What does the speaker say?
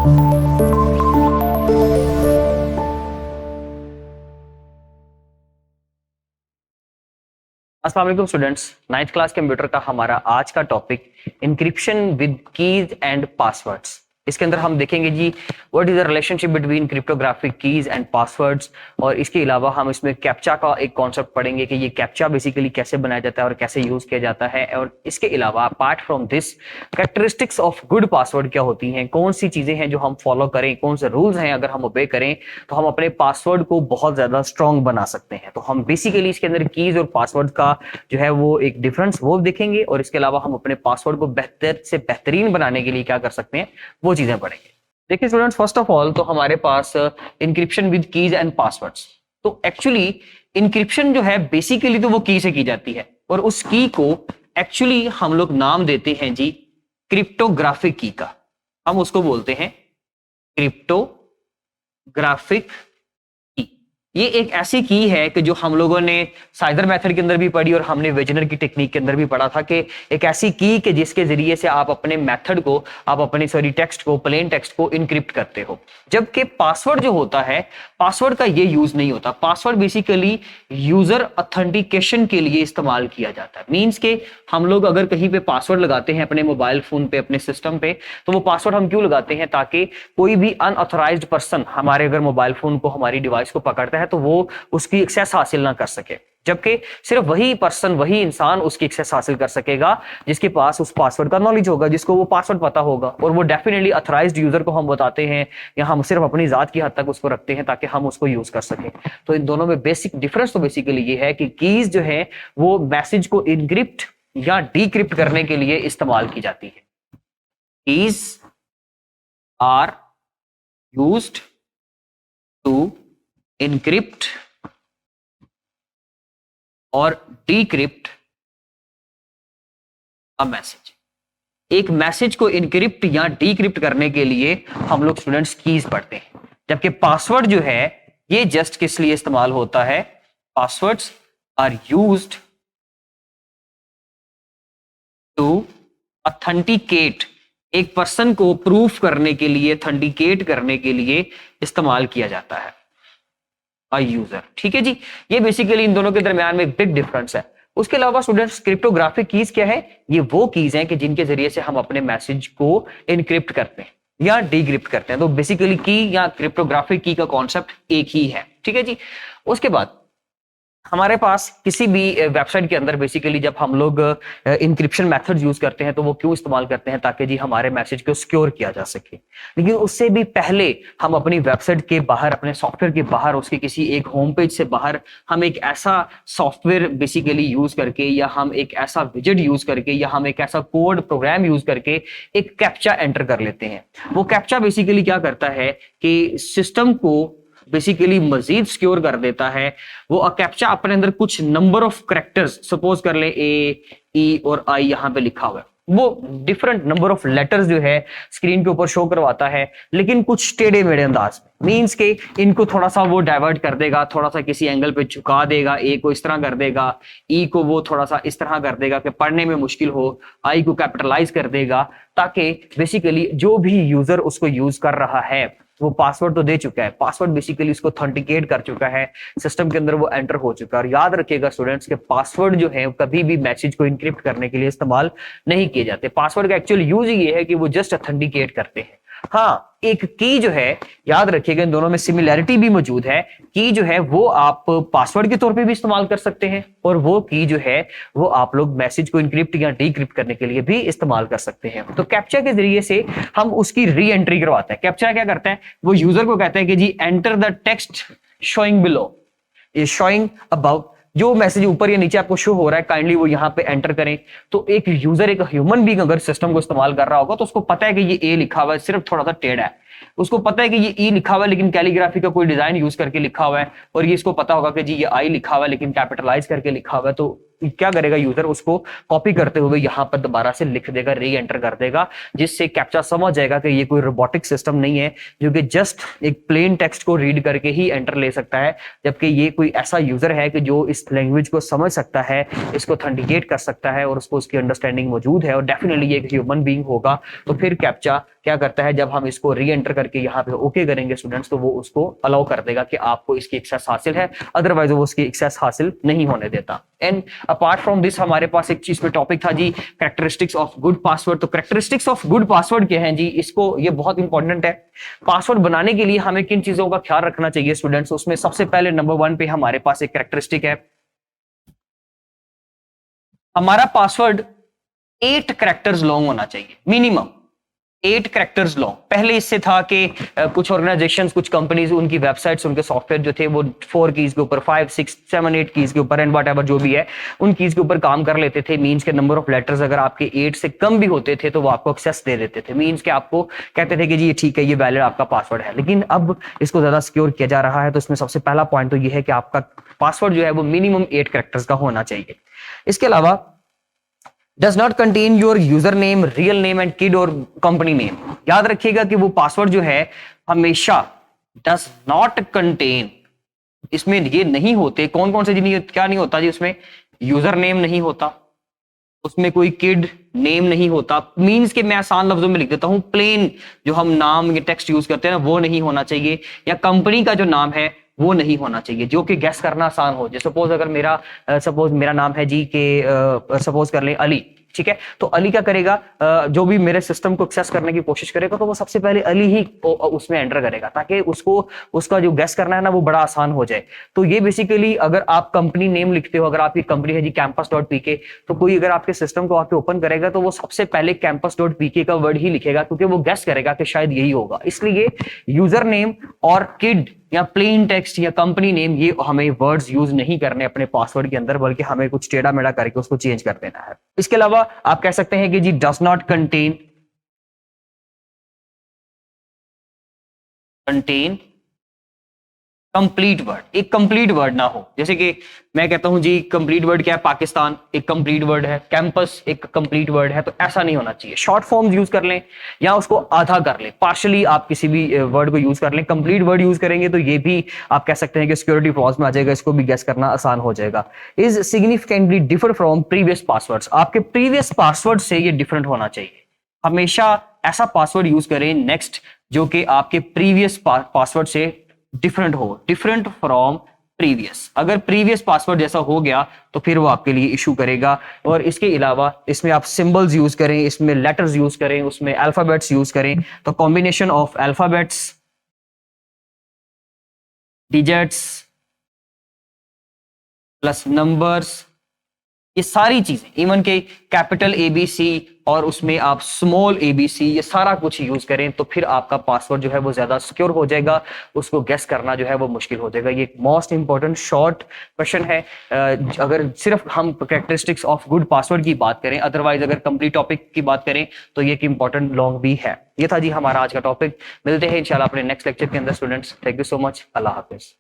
अस्सलाम वालेकुम students, 9th class computer का हमारा आज का topic encryption with keys and passwords. इसके अंदर हम देखेंगे जी what is the relationship between cryptographic keys and passwords, और इसके अलावा हम इसमें कैप्चा का एक कॉन्सेप्ट पढ़ेंगे कि ये कैप्चा बेसिकली कैसे बनाया जाता है और कैसे यूज किया जाता है। और इसके अलावा apart from this characteristics of good password क्या होती हैं, कौन सी चीजें हैं जो हम फॉलो करें, कौन से रूल्स हैं अगर हम ओबे करें तो हम अपने पासवर्ड को बहुत ज्यादा स्ट्रॉन्ग बना सकते हैं। तो हम बेसिकली इसके अंदर कीज और पासवर्ड का जो है वो एक डिफरेंस वो देखेंगे, और इसके अलावा हम अपने पासवर्ड को बेहतर से बेहतरीन बनाने के लिए क्या कर सकते हैं वो चीजें पढ़ेंगे। देखिए स्टूडेंट्स, फर्स्ट ऑफ ऑल तो हमारे पास encryption with keys and passwords. तो एक्चुअली इंक्रिप्शन जो है बेसिकली तो वो की से की जाती है, और उस की को एक्चुअली हम लोग नाम देते हैं जी क्रिप्टोग्राफिक की का। हम उसको बोलते हैं क्रिप्टोग्राफिक की। ये एक ऐसी की है कि जो हम लोगों ने साइजर मेथड के अंदर भी पढ़ी और हमने वेजनर की टेक्निक के अंदर भी पढ़ा था कि एक ऐसी की कि जिसके जरिए से आप अपने मेथड को, आप अपने टेक्स्ट को, प्लेन टेक्स्ट को इनक्रिप्ट करते हो। जबकि पासवर्ड जो होता है, पासवर्ड का ये यूज नहीं होता। पासवर्ड बेसिकली यूजर ऑथेंटिकेशन के लिए इस्तेमाल किया जाता है। मींस के हम लोग अगर कहीं पे पासवर्ड लगाते हैं अपने मोबाइल फोन पे, अपने सिस्टम पे, तो वो पासवर्ड हम क्यों लगाते हैं? ताकि कोई भी अनऑथराइज्ड पर्सन हमारे अगर मोबाइल फोन को, हमारी डिवाइस को पकड़ता है तो वो उसकी एक्सेस हासिल ना कर सके। जबकि सिर्फ वही पर्सन, वही इंसान उसकी एक्सेस हासिल कर सकेगा जिसके पास उस पासवर्ड का नॉलेज होगा, जिसको वो पासवर्ड पता होगा। और वो डेफिनेटली अथराइज्ड यूजर को हम बताते हैं, या हम सिर्फ अपनी जात की हद तक उसको रखते हैं ताकि हम उसको यूज कर सकें। तो इन दोनों में बेसिक डिफरेंस तो बेसिकली ये है कि कीज जो है वो मैसेज को इनक्रिप्ट या डीक्रिप्ट करने के लिए इस्तेमाल की जाती है। Keys are used to encrypt और डीक्रिप्ट अ मैसेज। एक मैसेज को इनक्रिप्ट या डीक्रिप्ट करने के लिए हम लोग स्टूडेंट्स कीज पढ़ते हैं, जबकि पासवर्ड जो है ये जस्ट किस लिए इस्तेमाल होता है? Passwords are used to authenticate, एक पर्सन को प्रूफ करने के लिए, ऑथेंटिकेट करने के लिए इस्तेमाल किया जाता है यूजर। ठीक है जी, ये बेसिकली इन दोनों के दरमियान में एक बिग डिफरेंस है। उसके अलावा स्टूडेंट्स क्रिप्टोग्राफिक कीज क्या है? ये वो कीज हैं कि जिनके जरिए से हम अपने मैसेज को इनक्रिप्ट करते हैं या डीक्रिप्ट करते हैं। तो बेसिकली की या क्रिप्टोग्राफिक की का कॉन्सेप्ट एक ही है। ठीक है जी। उसके बाद हमारे पास किसी भी वेबसाइट के अंदर बेसिकली जब हम लोग इंक्रिप्शन मेथड यूज करते हैं तो वो क्यों इस्तेमाल करते हैं? ताकि जी हमारे मैसेज को सिक्योर किया जा सके। लेकिन उससे भी पहले हम अपनी वेबसाइट के बाहर, अपने सॉफ्टवेयर के बाहर, उसके किसी एक होम पेज से बाहर हम एक ऐसा सॉफ्टवेयर बेसिकली यूज करके, या हम एक ऐसा विजेट यूज करके, या हम एक ऐसा कोड प्रोग्राम यूज करके एक कैप्चा एंटर कर लेते हैं। वो कैप्चा बेसिकली क्या करता है कि सिस्टम को बेसिकली मजीद सिक्योर कर देता है। वो कैप्चा अपने अंदर कुछ नंबर ऑफ कैरेक्टर्स, सपोज कर ले ए, ई और आई यहां पे लिखा हुआ है, वो डिफरेंट नंबर ऑफ लेटर्स जो है स्क्रीन के ऊपर शो करवाता है, लेकिन कुछ टेढ़े मेढ़े अंदाज में। मींस के इनको थोड़ा सा वो डाइवर्ट कर देगा, थोड़ा सा किसी एंगल पे झुका देगा, ए को इस तरह कर देगा, ई को वो थोड़ा सा इस तरह कर देगा कि पढ़ने में मुश्किल हो, आई को कैपिटलाइज कर देगा, ताकि बेसिकली जो भी यूजर उसको यूज कर रहा है वो पासवर्ड तो दे चुका है, पासवर्ड बेसिकली उसको ऑथेंटिकेट कर चुका है, सिस्टम के अंदर वो एंटर हो चुका है। और याद रखिएगा स्टूडेंट्स के पासवर्ड जो है कभी भी मैसेज को इनक्रिप्ट करने के लिए इस्तेमाल नहीं किए जाते। पासवर्ड का एक्चुअल यूज ये है कि वो जस्ट ऑथेंटिकेट करते हैं। हाँ, एक की जो है, याद रखिएगा इन दोनों में सिमिलैरिटी भी मौजूद है। की जो है वो आप पासवर्ड के तौर पे भी इस्तेमाल कर सकते हैं, और वो की जो है वो आप लोग मैसेज को इनक्रिप्ट या डीक्रिप्ट करने के लिए भी इस्तेमाल कर सकते हैं। तो कैप्चा के जरिए से हम उसकी री एंट्री करवाते हैं। कैप्चा क्या करता है? वो यूजर को कहता है कि जी enter the text showing below, ये शोइंग अबाउट, जो मैसेज ऊपर या नीचे आपको शो हो रहा है काइंडली वो यहाँ पे एंटर करें। तो एक यूजर, एक ह्यूमन बीइंग अगर सिस्टम को इस्तेमाल कर रहा होगा तो उसको पता है कि ये ए लिखा हुआ है, सिर्फ थोड़ा सा टेढ़ा है। उसको पता है कि ये ई लिखा हुआ है लेकिन कैलीग्राफी का कोई डिजाइन यूज करके लिखा हुआ है, और ये इसको पता होगा कि जी ये आई लिखा हुआ है लेकिन कैपिटलाइज करके लिखा हुआ है। तो क्या करेगा यूजर, उसको कॉपी करते हुए यहाँ पर दोबारा से लिख देगा, री एंटर कर देगा, जिससे कैप्चा समझ जाएगा कि ये कोई रोबोटिक सिस्टम नहीं है जो कि जस्ट एक प्लेन टेक्स्ट को रीड करके ही एंटर ले सकता है, जबकि ये कोई ऐसा यूजर है कि जो इस लैंग्वेज को समझ सकता है, इसको ऑथेंटिकेट कर सकता है और उसको उसकी अंडरस्टैंडिंग मौजूद है और डेफिनेटली ये एक ह्यूमन बीइंग होगा। तो फिर कैप्चा क्या करता है, जब हम इसको री एंटर करके यहाँ पे ओके करेंगे स्टूडेंट्स, तो वो उसको अलाउ कर देगा कि आपको इसकी एक्सेस हासिल है, अदरवाइज वो उसकी एक्सेस हासिल नहीं होने देता। एंड अपार्ट फ्रॉम दिस हमारे पास एक चीज पे टॉपिक था जी, कैरेक्टरिस्टिक्स ऑफ गुड पासवर्ड। तो कैरेक्टरिस्टिक्स ऑफ गुड पासवर्ड क्या है जी, इसको ये बहुत इंपॉर्टेंट है। पासवर्ड बनाने के लिए हमें किन चीजों का ख्याल रखना चाहिए स्टूडेंट्स, उसमें सबसे पहले नंबर 1 पे हमारे पास एक कैरेक्टरिस्टिक है, हमारा पासवर्ड 8 कैरेक्टर्स लॉन्ग होना चाहिए, मिनिमम 8 कैरेक्टर्स लॉन्ग। पहले इससे था कि कुछ ऑर्गेनाइजेशंस, कुछ कंपनीज, उनकी वेबसाइट्स, उनके सॉफ्टवेयर जो थे वो 4 कीज के ऊपर, 5, 6, 7, 8 कीज के ऊपर एंड वट एवर जो भी है उन कीज के ऊपर काम कर लेते थे। मीन्स के नंबर ऑफ लेटर्स अगर आपके 8 से कम भी होते थे तो वो आपको एक्सेस दे देते थे, मीन्स के आपको कहते थे कि जी ये ठीक है, ये वैलिड आपका पासवर्ड है। लेकिन अब इसको ज्यादा सिक्योर किया जा रहा है, तो इसमें सबसे पहला पॉइंट तो ये है कि आपका पासवर्ड जो है वो मिनिमम 8 कैरेक्टर्स का होना चाहिए। इसके अलावा does not contain your username, real name and kid और company name। याद रखिएगा कि वो पासवर्ड जो है हमेशा does not contain, इसमें ये नहीं होते, कौन कौन से नहीं, क्या नहीं होता जी उसमें, यूजर नेम नहीं होता, उसमें कोई किड नेम नहीं होता, मींस के मैं आसान लफ्जों में लिख देता हूं, प्लेन जो हम नाम या टेक्स्ट यूज करते हैं ना वो नहीं होना चाहिए, या कंपनी का जो नाम है वो नहीं होना चाहिए जो कि गैस करना आसान हो। जैसे सपोज अगर मेरा नाम है जी के सपोज कर लें अली, ठीक है, तो अली क्या करेगा, जो भी मेरे सिस्टम को एक्सेस करने की कोशिश करेगा तो वो सबसे पहले अली ही उसमें एंटर करेगा, ताकि उसको उसका जो गैस करना है ना वो बड़ा आसान हो जाए। तो ये बेसिकली अगर आप कंपनी नेम लिखते हो, अगर आपकी कंपनी है जी campus.pk, तो कोई अगर आपके सिस्टम को आके ओपन करेगा तो वो सबसे पहले campus.pk का वर्ड ही लिखेगा, क्योंकि वो गैस करेगा कि शायद यही होगा। इसलिए यूजर नेम और किड या प्लेन टेक्स्ट या कंपनी नेम, ये हमें वर्ड्स यूज नहीं करने अपने पासवर्ड के अंदर, बल्कि हमें कुछ टेढ़ा मेढ़ा करके उसको चेंज कर देना है। इसके अलावा आप कह सकते हैं कि जी does not contain complete word, एक कंप्लीट वर्ड ना हो। जैसे कि मैं कहता हूं जी कंप्लीट वर्ड क्या है, पाकिस्तान एक कंप्लीट वर्ड है, कैंपस एक कंप्लीट वर्ड है, तो ऐसा नहीं होना चाहिए। शॉर्ट फॉर्म्स यूज कर लें या उसको आधा कर लें, पार्शली आप किसी भी वर्ड को यूज कर लें। कंप्लीट वर्ड यूज करेंगे तो ये भी आप कह सकते हैं कि सिक्योरिटी फ्लॉज में आ जाएगा, इसको भी गेस करना आसान हो जाएगा। Is significantly differ from previous passwords, आपके प्रीवियस पासवर्ड से ये डिफरेंट होना चाहिए। हमेशा ऐसा पासवर्ड यूज करें नेक्स्ट जो कि आपके प्रीवियस पासवर्ड से डिफरेंट हो, डिफरेंट फ्रॉम प्रीवियस। अगर प्रीवियस पासवर्ड जैसा हो गया तो फिर वो आपके लिए इशू करेगा। और इसके अलावा इसमें आप सिंबल्स यूज करें, इसमें लेटर्स यूज करें, उसमें अल्फाबेट्स यूज करें, तो combination of alphabets, digits plus numbers, ये सारी चीजें, इवन के कैपिटल ABC और उसमें आप स्मॉल ABC, ये सारा कुछ यूज करें तो फिर आपका पासवर्ड जो है वो ज्यादा सिक्योर हो जाएगा, उसको गेस करना जो है वो मुश्किल हो जाएगा। ये मोस्ट इंपॉर्टेंट शॉर्ट क्वेश्चन है अगर सिर्फ हम कैरेक्टरिस्टिक्स ऑफ गुड पासवर्ड की बात करें, अदरवाइज अगर कंप्लीट टॉपिक की बात करें तो ये इंपॉर्टेंट लॉन्ग भी है। ये था जी हमारा आज का टॉपिक। मिलते हैं इंशाल्लाह अपने नेक्स्ट लेक्चर के अंदर students. Thank you so much, Allah Hafiz.